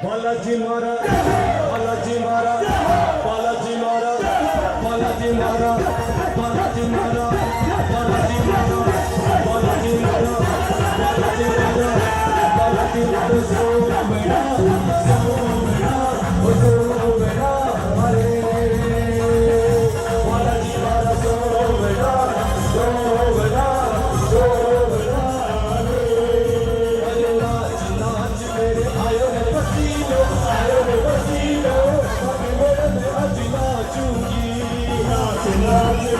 बालाजी महाराज, बालाजी महाराज, बालाजी महाराज, बालाजी महाराज, बालाजी महाराज, बालाजी महाराज, बालाजी महाराज, बालाजी महाराज, बालाजी महाराज, सो बेटा, हरे बालाजी महाराज, सो बेटा, हरे नाच नाच मेरे आयो है पसीनो, आयो है पसीनो, अभी मैं आज नाचूंगी, नाच नाच